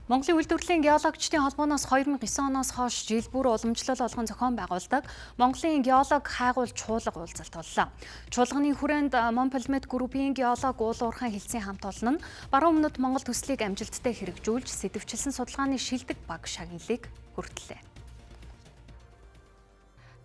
Монголын үйлдвэрлэлийн геологчдын холбооноос 2009 оноос хойш жил бүр уламжлал олгон зохион байгуулдаг Монголын геолог хайгуул чуулга уулзалт боллоо. Чуулганы хүрээнд Монпельмет группийн геолог Уул Уурхайн хэлтсийн хамт олон нь баруун өмнөд Монгол төслийг амжилттай хэрэгжүүлж сэдэвчилсэн судалгааны шилдэг баг шагналыг хүртэлээ.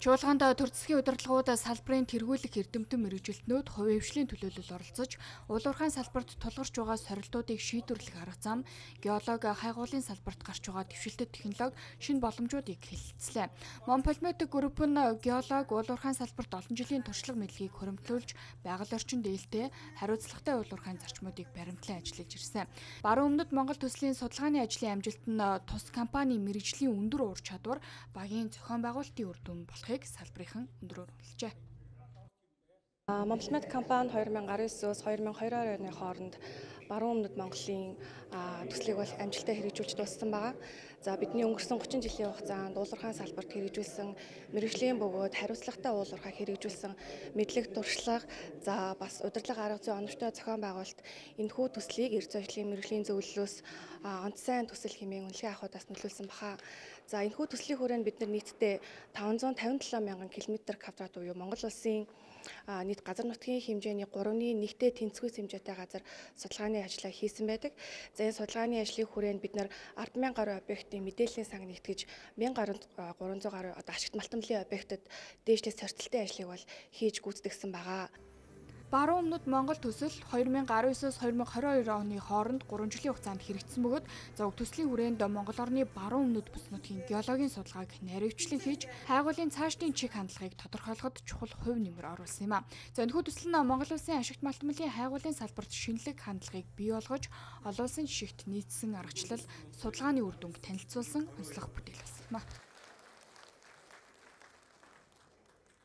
Чуулганд төр засгийн удирдлагууд салбарын тэргүүлэх эрдэмтэн мэргэжилтнүүд хувийн хвшлийн төлөөлөл оролцож, Уул Уурхайн салбарт тулгарч байгаа сорилтуудыг шийдвэрлэх арга зам, геолог хайгуулын салбарт гарч байгаа дэвшилтэт технологи, шинэ боломжуудыг хэлэлцлээ. Монпельмет групп нь геолог Уул Уурхайн салбарт олон жилийн туршлага мэдлэгийг хуримтлуулж, байгаль орчин дээлтэй, хариуцлагатай Уул Уурхайн зарчмуудыг баримтлан ажиллаж ирсэн. Баруун өмнөд Монгол төслийн судалгааны ажлын амжилт нь тус компани мэргэжлийн өндөр ур чадвар, багийн зохион байгуулалтын үр дүн болох салбарын өндөрөөр үнэлжээ. Монпельмет компани 2019-өөс 2022 оны хооронд баруун өмнөд Монголын төслийг бол амжилттай хэрэгжүүлж дууссан байгаа. За бидний өнгөрсөн 30 жилийн хугацаанд Уул Уурхайн салбарт хэрэгжүүлсэн мэргэжлийн бөгөөд хариуцлагатай Уул Уурхай хэрэгжүүлсэн мэдлэг туршлага, за бас удирдлага арга зүйн оновчтой зохион байгуулалт энэхүү төслийг эрдэс ажлын мэргэжлийн зөвлөлөөс онц сайн төсөл хэмээн үнэлгээ авахудаас нөлөөлсөн баха. За энэхүү төслийн хүрээнд бид нар нийтдээ 557 мянган км квадрат буюу Монгол улсын нийт газар нутгийн хэмжээний 3.1-тэй тэнцвэс хэмжээтэй газар судалгааны ажлаа хийсэн байдаг. За энэ судалгааны ажлын хүрээнд бид нар 10,000 гаруй объектын мэдээллийн сан нэгтгэж 1,300 гаруй ашигт малтамлын объектод дээшлээс сорилтын ажлыг бол хийж гүйцэтгэсэн байгаа. Баруун өмнөд Монгол төсөл 2019-с 2022 оны хооронд 3 жилийн хугацаанд хэрэгжсэн бөгөөд зөв төслийн хүрээнд Монгол орны баруун өмнөд бүс нутгийн геологийн судалгааг наривчлан хийж, хайгуулын цаашдын чиг хандлагыг тодорхойлоход чухал хувь нэмэр оруулсан юм а. За энэхүү төсөл нь Монгол улсын ашигт малтмлын хайгуулын салбарт шинэлэг хандлагыг бий болгож, олон улсын жишгт нийцсэн аргачлал, судалгааны үр дүнг танилцуулсан онцлог бүтээл болсон юм а.